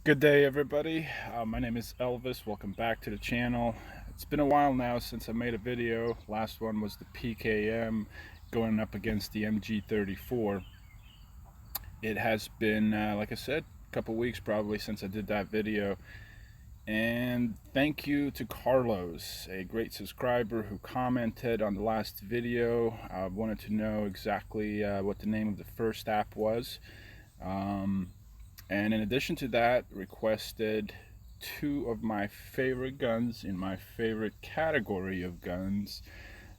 Good day, everybody. My name is Elvis. Welcome back to the channel. It's been a while now since I made a video. Last one was the PKM going up against the MG34. It has been, like I said, a couple weeks probably since I did that video. And thank you to Carlos, a great subscriber who commented on the last video. I wanted to know exactly what the name of the first app was. And in addition to that, requested two of my favorite guns in my favorite category of guns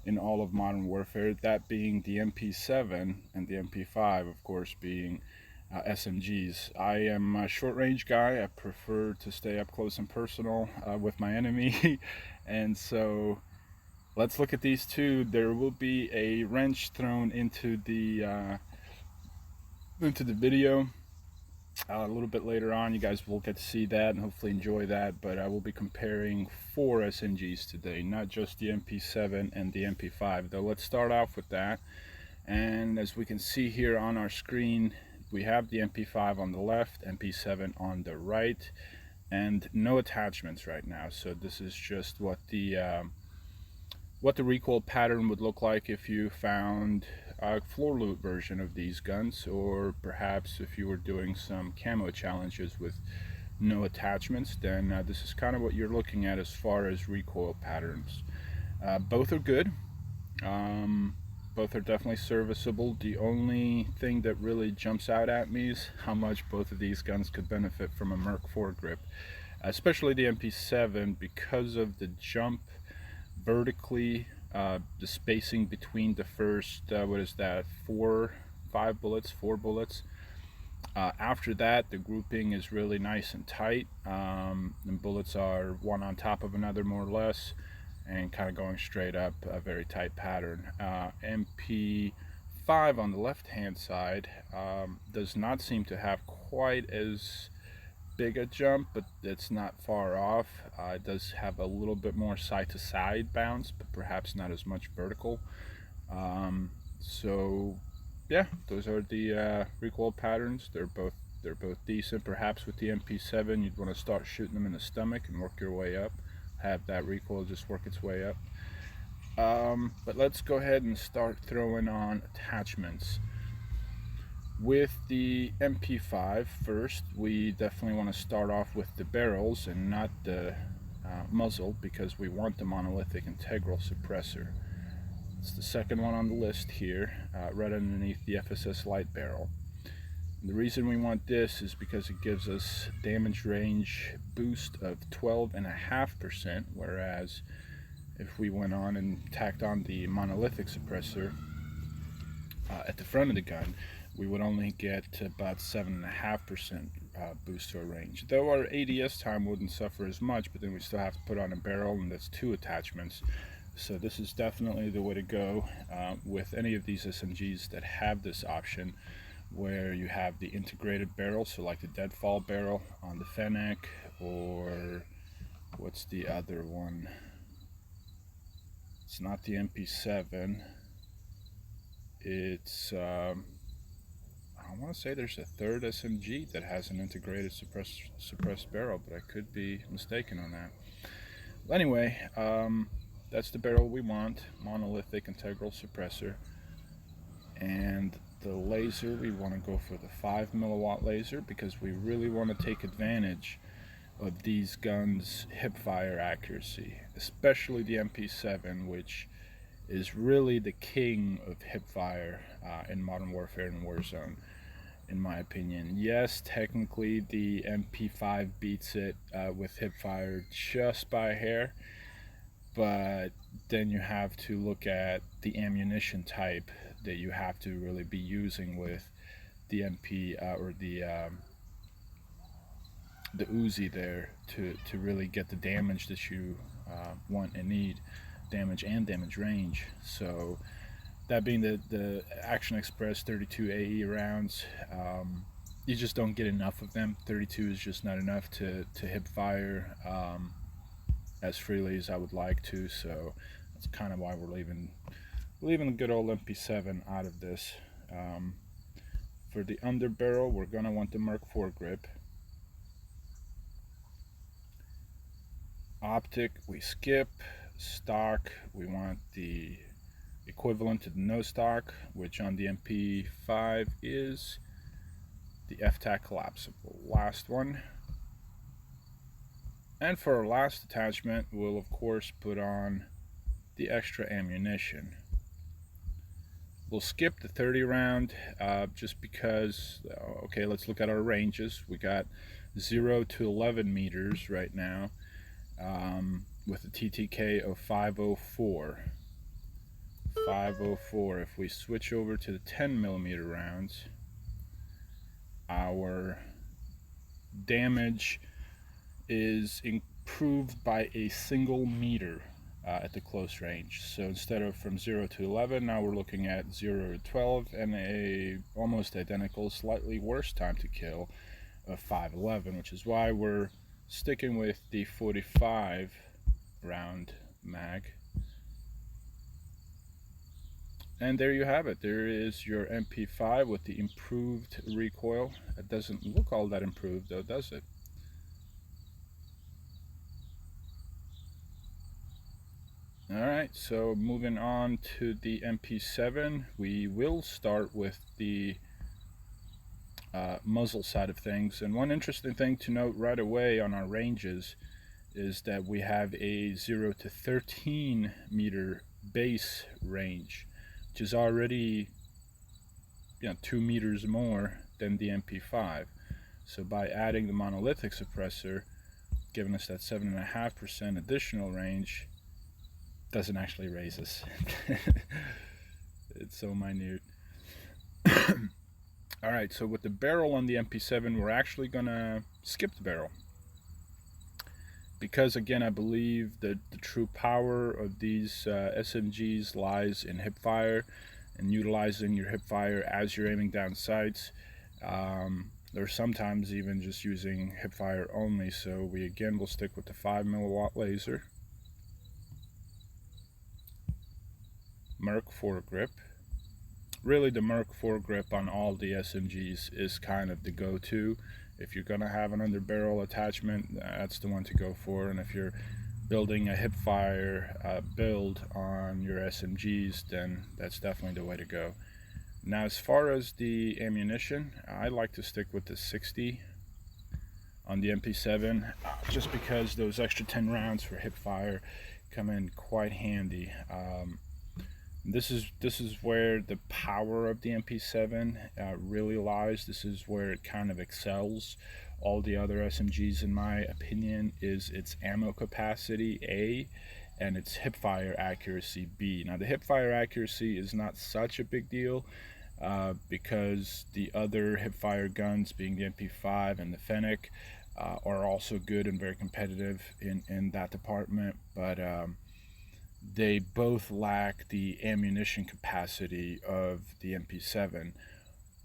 in all of Modern Warfare, that being the MP7 and the MP5, of course, being SMGs. I am a short range guy. I prefer to stay up close and personal with my enemy. And so let's look at these two. There will be a wrench thrown into the video a little bit later on. You guys will get to see that and hopefully enjoy that, but I will be comparing four SMGs today, not just the MP7 and the MP5, though. Let's start off with that. And as we can see here on our screen, we have the MP5 on the left, MP7 on the right, and no attachments right now. So this is just what the recoil pattern would look like if you found a floor loot version of these guns, or perhaps if you were doing some camo challenges with no attachments. Then this is kind of what you're looking at as far as recoil patterns. Both are good. Both are definitely serviceable. The only thing that really jumps out at me is how much both of these guns could benefit from a Mp5 grip, especially the MP7, because of the jump vertically, the spacing between the first four bullets. After that, the grouping is really nice and tight, and bullets are one on top of another more or less, and kind of going straight up, a very tight pattern. MP5 on the left hand side does not seem to have quite as big a jump, but it's not far off. It does have a little bit more side to side bounce, but perhaps not as much vertical. So yeah, those are the recoil patterns. They're both decent. Perhaps with the MP7 you'd want to start shooting them in the stomach and work your way up, have that recoil just work its way up. But let's go ahead and start throwing on attachments. With the MP5 first, we definitely want to start off with the barrels and not the muzzle, because we want the monolithic integral suppressor. It's the second one on the list here, right underneath the FSS light barrel. And the reason we want this is because it gives us damage range boost of 12.5%, whereas if we went on and tacked on the monolithic suppressor at the front of the gun, we would only get about 7.5% boost to our range. Though our ADS time wouldn't suffer as much, but then we still have to put on a barrel, and that's two attachments. So this is definitely the way to go with any of these SMGs that have this option, where you have the integrated barrel, so like the deadfall barrel on the Fennec, or what's the other one? It's not the MP7. It's I want to say there's a third SMG that has an integrated suppressed barrel, but I could be mistaken on that. Well, anyway, that's the barrel we want, monolithic integral suppressor. And the laser, we want to go for the 5 milliwatt laser, because we really want to take advantage of these guns' hip fire accuracy, especially the MP7, which is really the king of hip fire in Modern Warfare and Warzone, in my opinion. Yes, technically the MP5 beats it with hip fire just by a hair, but then you have to look at the ammunition type that you have to really be using with the MP or the Uzi there to really get the damage that you want and need, damage and damage range. So that being the Action Express 32 AE rounds, you just don't get enough of them. 32 is just not enough to hip fire as freely as I would like to, so that's kind of why we're leaving the good old MP7 out of this. For the underbarrel, we're going to want the Mk4 grip. optic we skip. Stock we want the equivalent to the no stock, which on the MP5 is the FTAC collapsible. Last one. And for our last attachment, we'll of course put on the extra ammunition. We'll skip the 30 round just because, okay, let's look at our ranges. We got 0 to 11 meters right now with a TTK of 504. 504. If we switch over to the 10 millimeter rounds, our damage is improved by a single meter at the close range. So instead of from 0 to 11, now we're looking at 0 to 12 and a almost identical, slightly worse time to kill of 511, which is why we're sticking with the 45 round mag. And there you have it. There is your MP5 with the improved recoil. It doesn't look all that improved though, does it? Alright, so moving on to the MP7, we will start with the muzzle side of things. And one interesting thing to note right away on our ranges is that we have a 0 to 13 meter base range, which is already 2 meters more than the MP5. So by adding the monolithic suppressor, giving us that 7.5% additional range, doesn't actually raise us. It's so minute. Alright, so with the barrel on the MP7, we're actually gonna skip the barrel, because again, I believe that the true power of these SMGs lies in hipfire and utilizing your hipfire as you're aiming down sights, or sometimes even just using hipfire only. So we again will stick with the 5 milliwatt laser, Merc foregrip. Really, the Merc foregrip on all the SMGs is kind of the go-to. If you're gonna have an underbarrel attachment, that's the one to go for. And if you're building a hipfire build on your SMGs, then that's definitely the way to go. Now, as far as the ammunition, I like to stick with the 60 on the MP7, just because those extra 10 rounds for hipfire come in quite handy. This is where the power of the MP7 really lies. This is where it kind of excels all the other SMGs, in my opinion, is its ammo capacity A and its hipfire accuracy B. Now, the hipfire accuracy is not such a big deal because the other hipfire guns, being the MP5 and the Fennec, are also good and very competitive in that department, but they both lack the ammunition capacity of the MP7,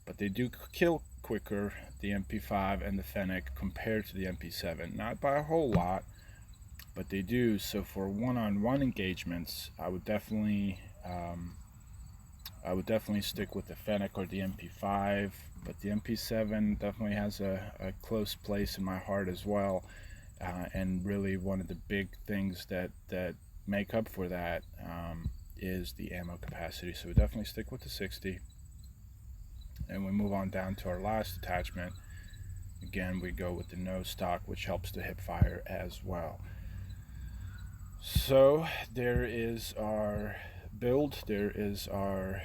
but they do kill quicker, the MP5 and the Fennec, compared to the MP7. Not by a whole lot, but they do. So for one-on-one engagements, I would definitely stick with the Fennec or the MP5, but the MP7 definitely has a close place in my heart as well, and really one of the big things that make up for that is the ammo capacity. So we definitely stick with the 60, and we move on down to our last attachment. Again, we go with the no stock, which helps the hipfire as well. So there is our build, there is our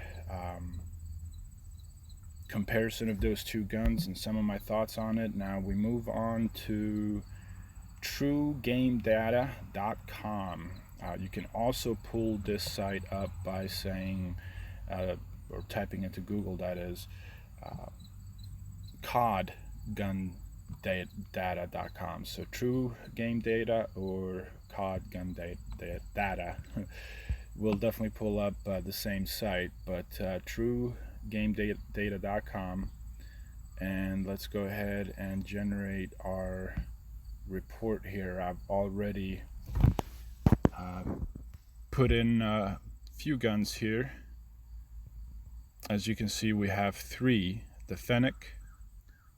comparison of those two guns and some of my thoughts on it. Now we move on to truegamedata.com. You can also pull this site up by saying, or typing into Google, that is, codgundata.com. So True Game Data or COD Gun Data will definitely pull up the same site, but truegamedata.com. And let's go ahead and generate our report here. I've already put in a few guns here. As you can see, we have 3: the Fennec,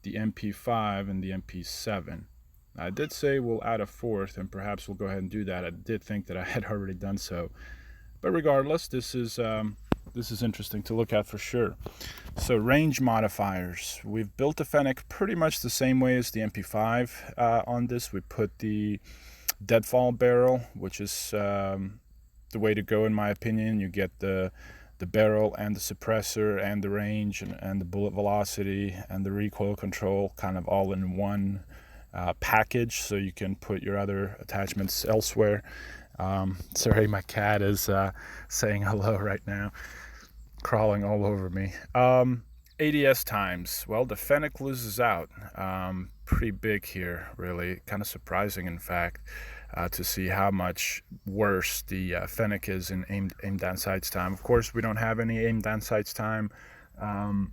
the MP5, and the MP7. I did say we'll add a fourth, and perhaps we'll go ahead and do that. I did think that I had already done so, but regardless, this is interesting to look at for sure. So range modifiers. We've built the Fennec pretty much the same way as the MP5 on this. We put the deadfall barrel, which is the way to go in my opinion. You get the barrel and the suppressor and the range and the bullet velocity and the recoil control kind of all in one package, so you can put your other attachments elsewhere. Sorry, my cat is saying hello right now, crawling all over me. ADS times. Well, the Fennec loses out pretty big here, really. Kind of surprising, in fact, to see how much worse the Fennec is in aim down sights time. Of course, we don't have any aim down sights time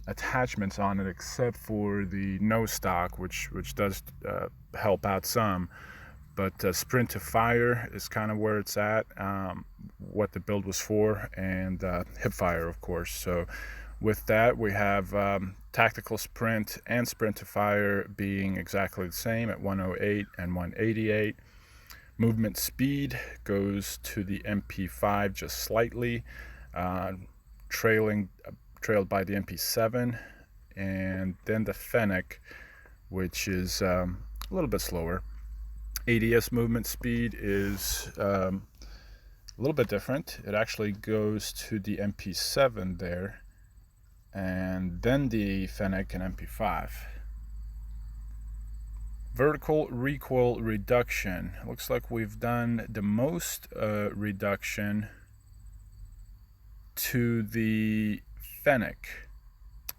attachments on it except for the no stock, which does help out some. But sprint to fire is kind of where it's at, what the build was for, and hip fire, of course. So with that, we have tactical sprint and sprint to fire being exactly the same at 108 and 188. Movement speed goes to the MP5 just slightly, trailed by the MP7, and then the Fennec, which is a little bit slower. ADS movement speed is a little bit different. It actually goes to the MP7 there, and then the Fennec and MP5. Vertical recoil reduction. Looks like we've done the most reduction to the Fennec.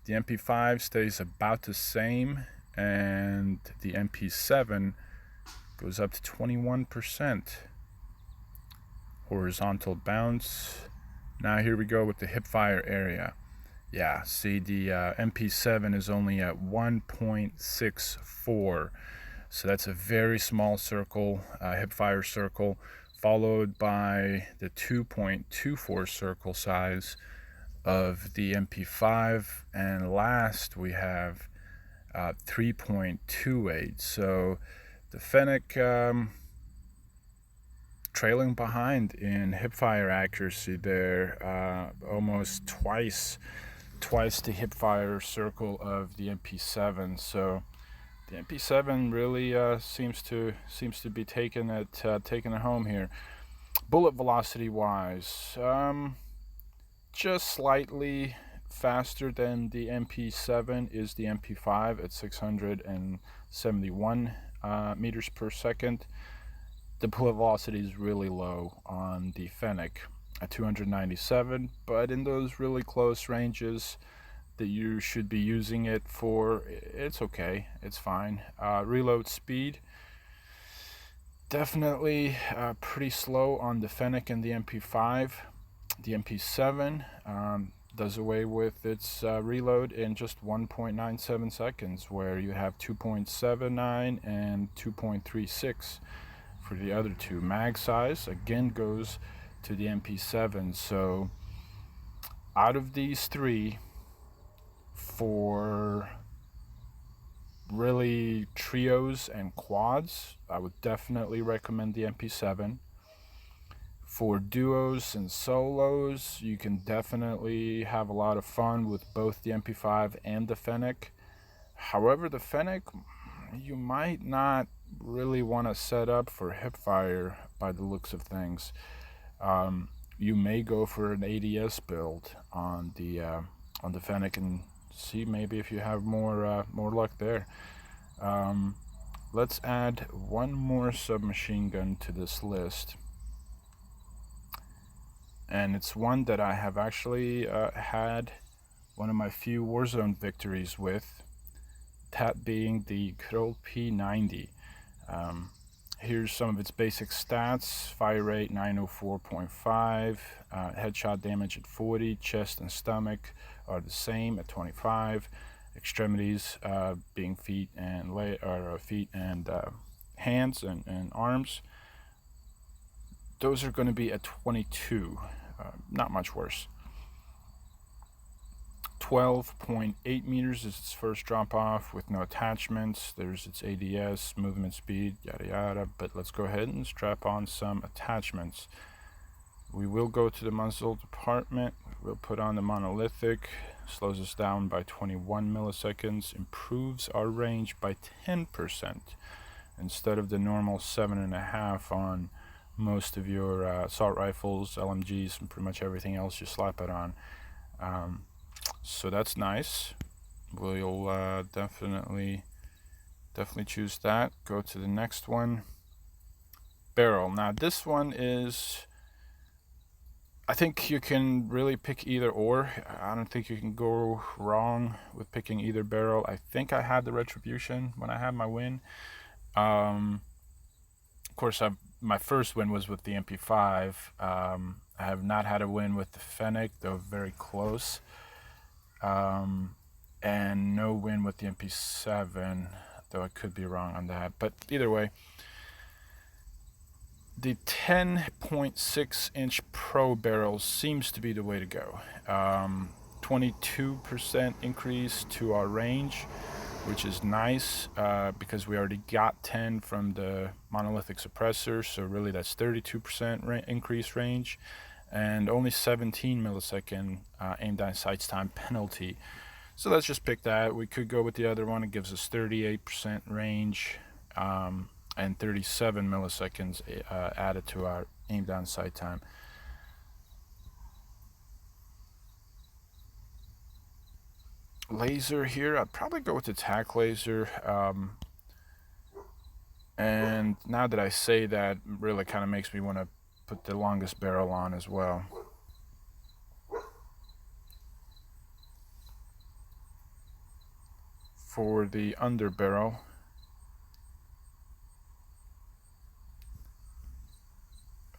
The MP5 stays about the same, and the MP7 goes up to 21%. Horizontal bounce. Now here we go with the hip fire area. Yeah, see, the MP7 is only at 1.64. So that's a very small circle, hip fire circle, followed by the 2.24 circle size of the MP5, and last we have 3.28. So the Fennec trailing behind in hip fire accuracy there, almost twice the hip fire circle of the MP7. So the MP7 really seems to be taking it home here. Bullet velocity wise, just slightly faster than the MP7 is the MP5 at 671 meters per second. The bullet velocity is really low on the Fennec at 297, but in those really close ranges that you should be using it for, it's okay, it's fine. Reload speed, definitely pretty slow on the Fennec and the MP5. The MP7 does away with its reload in just 1.97 seconds, where you have 2.79 and 2.36 for the other two. Mag size again goes to the MP7. So out of these three, for really trios and quads, I would definitely recommend the MP7. For duos and solos, you can definitely have a lot of fun with both the MP5 and the Fennec. However, the Fennec, you might not really want to set up for hip fire by the looks of things. You may go for an ADS build on the Fennec and see maybe if you have more luck there. Let's add one more submachine gun to this list, and it's one that I have actually had one of my few Warzone victories with, that being the good old P90. Here's some of its basic stats. Fire rate 904.5, headshot damage at 40, chest and stomach are the same at 25, extremities being feet and hands and arms, those are going to be at 22, not much worse. 12.8 meters is its first drop off with no attachments. There's its ADS, movement speed, yada yada. But let's go ahead and strap on some attachments. We will go to the muzzle department. We'll put on the monolithic. Slows us down by 21 milliseconds. Improves our range by 10%. Instead of the normal 7.5 on most of your assault rifles, LMGs, and pretty much everything else you slap it on. So that's nice. We'll definitely choose that. Go to the next one. Barrel. Now this one is, I think you can really pick either or. I don't think you can go wrong with picking either barrel. I think I had the Retribution when I had my win. Of course, my first win was with the Mp5. I have not had a win with the Fennec, though very close. And no win with the MP7, though I could be wrong on that. But either way, the 10.6 inch Pro barrel seems to be the way to go. 22% increase to our range, which is nice because we already got 10 from the monolithic suppressor, so really that's 32% increase range, and only 17 millisecond aim down sights time penalty. So let's just pick that. We could go with the other one. It gives us 38% range and 37 milliseconds added to our aim down sight time. Laser here, I'd probably go with the tack laser. And now that I say that, really kind of makes me want to put the longest barrel on as well. For the under barrel,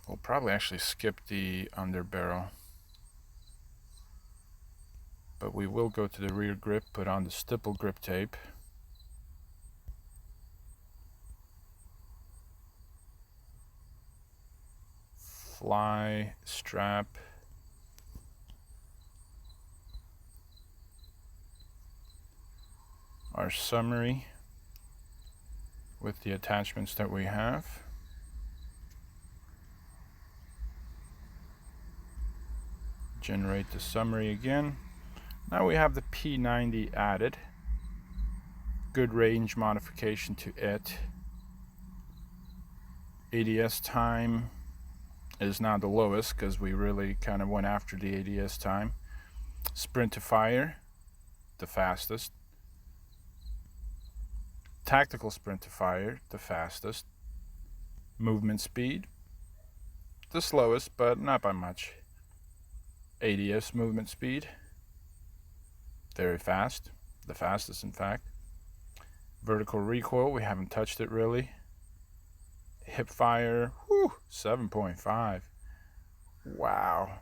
we'll probably actually skip the under barrel, but we will go to the rear grip, put on the stipple grip tape. Fly strap. Our summary with the attachments that we have. Generate the summary again. Now we have the P90 added. Good range modification to it. ADS time is now the lowest because we really kind of went after the ADS time. Sprint to fire, the fastest. Tactical sprint to fire, the fastest. Movement speed, the slowest, but not by much. ADS movement speed, very fast, the fastest in fact. Vertical recoil, we haven't touched it really. Hip fire, 7.5. Wow.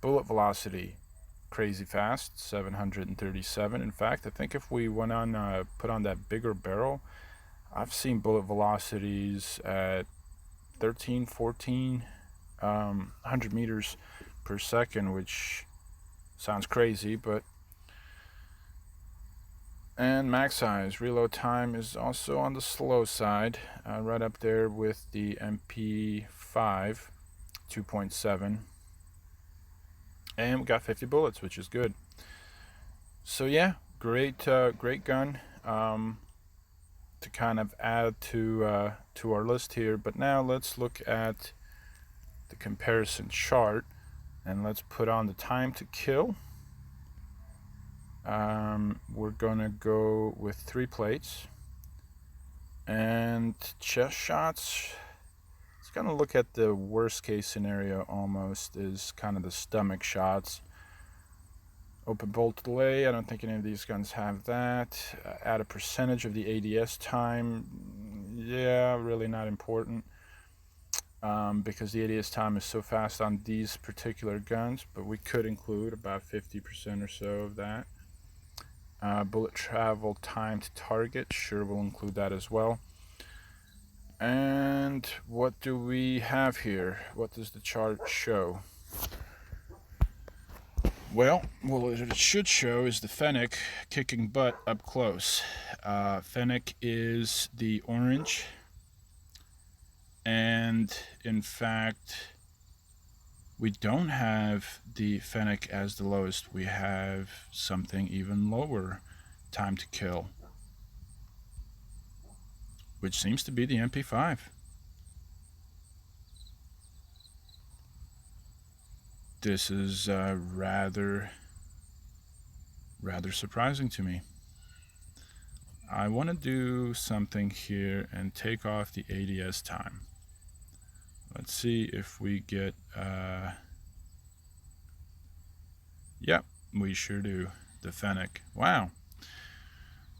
Bullet velocity, crazy fast, 737. In fact, I think if we went on, put on that bigger barrel, I've seen bullet velocities at 13, 14, 100 meters per second, which sounds crazy, but. And max size, reload time is also on the slow side, right up there with the Mp5, 2.7. And we got 50 bullets, which is good. So yeah, great gun to kind of add to our list here. But now let's look at the comparison chart, and let's put on the time to kill. We're gonna go with 3 plates, and chest shots. It's gonna look at the worst case scenario almost, is kind of the stomach shots. Open bolt delay, I don't think any of these guns have that. Add a percentage of the ADS time, yeah, really not important, because the ADS time is so fast on these particular guns, but we could include about 50% or so of that. Bullet travel time to target, sure, we'll include that as well. And what do we have here? What does the chart show? Well, what it should show is the Fennec kicking butt up close. Fennec is the orange, and in fact, we don't have the Fennec as the lowest. We have something even lower time to kill, which seems to be the MP5. This is rather surprising to me. I want to do something here and take off the ADS time. Let's see if we get, yep, we sure do, the Fennec. Wow.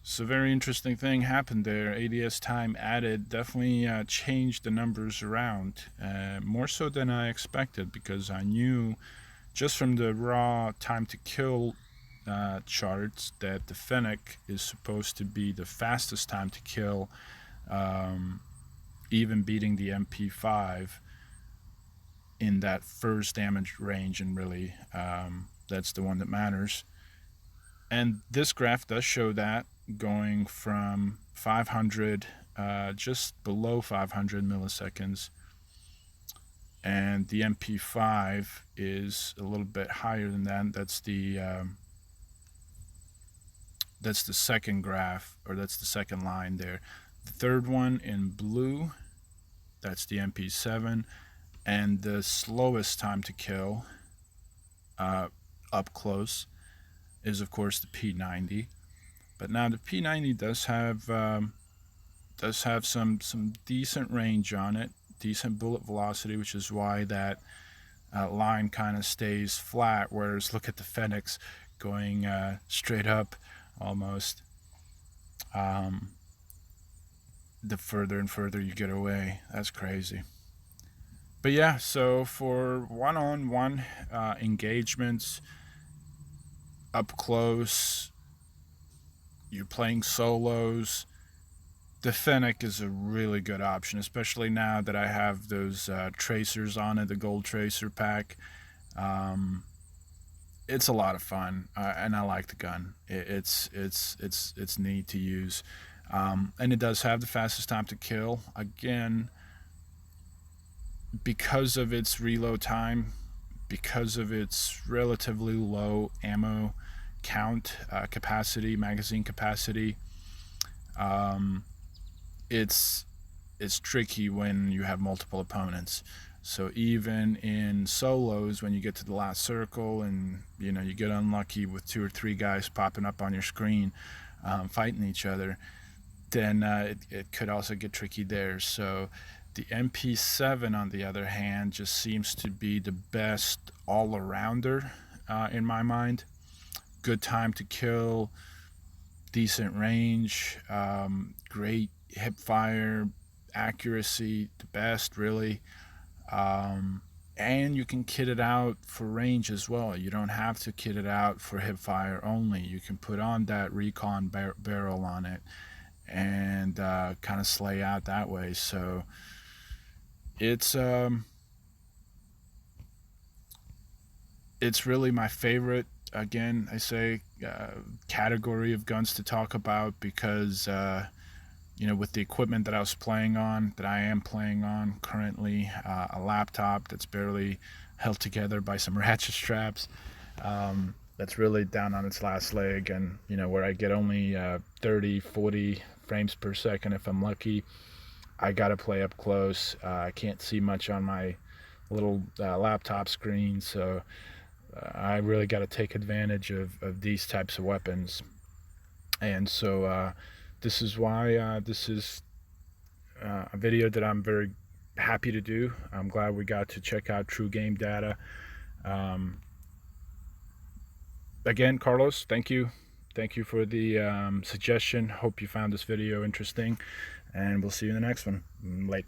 So very interesting thing happened there. ADS time added definitely changed the numbers around, more so than I expected, because I knew just from the raw time to kill charts that the Fennec is supposed to be the fastest time to kill, even beating the MP5 in that first damage range, and really that's the one that matters. And this graph does show that, going from 500, just below 500 milliseconds, and the MP5 is a little bit higher than that. That's the second graph, or that's the second line there. The third one in blue, that's the MP7, and the slowest time to kill up close is of course the P90. But now the P90 does have some decent range on it, decent bullet velocity, which is why that line kind of stays flat, whereas look at the Fennecs going straight up almost. The further and further you get away, that's crazy. But yeah, so for one-on-one engagements up close, you're playing solos, the Fennec is a really good option, especially now that I have those tracers on it, the gold tracer pack. It's a lot of fun, and I like the gun. It's neat to use, and it does have the fastest time to kill. Again, because of its reload time, because of its relatively low ammo count, capacity, magazine capacity, it's tricky when you have multiple opponents. So even in solos, when you get to the last circle and you get unlucky with 2 or 3 guys popping up on your screen, fighting each other, then it could also get tricky there. So the MP7, on the other hand, just seems to be the best all-arounder in my mind. Good time to kill, decent range, great hip fire, accuracy, the best really. And you can kit it out for range as well. You don't have to kit it out for hip fire only. You can put on that recon barrel on it and kind of slay out that way. So it's really my favorite, again I say, category of guns to talk about, because with the equipment that I was playing on, that I am playing on currently, a laptop that's barely held together by some ratchet straps, that's really down on its last leg, and where I get only 30-40 frames per second if I'm lucky. I gotta play up close. I can't see much on my little laptop screen, so I really got to take advantage of these types of weapons. And so this is why this is a video that I'm very happy to do. I'm glad we got to check out true game data. Again, Carlos, thank you for the suggestion. Hope you found this video interesting, and we'll see you in the next one. Late.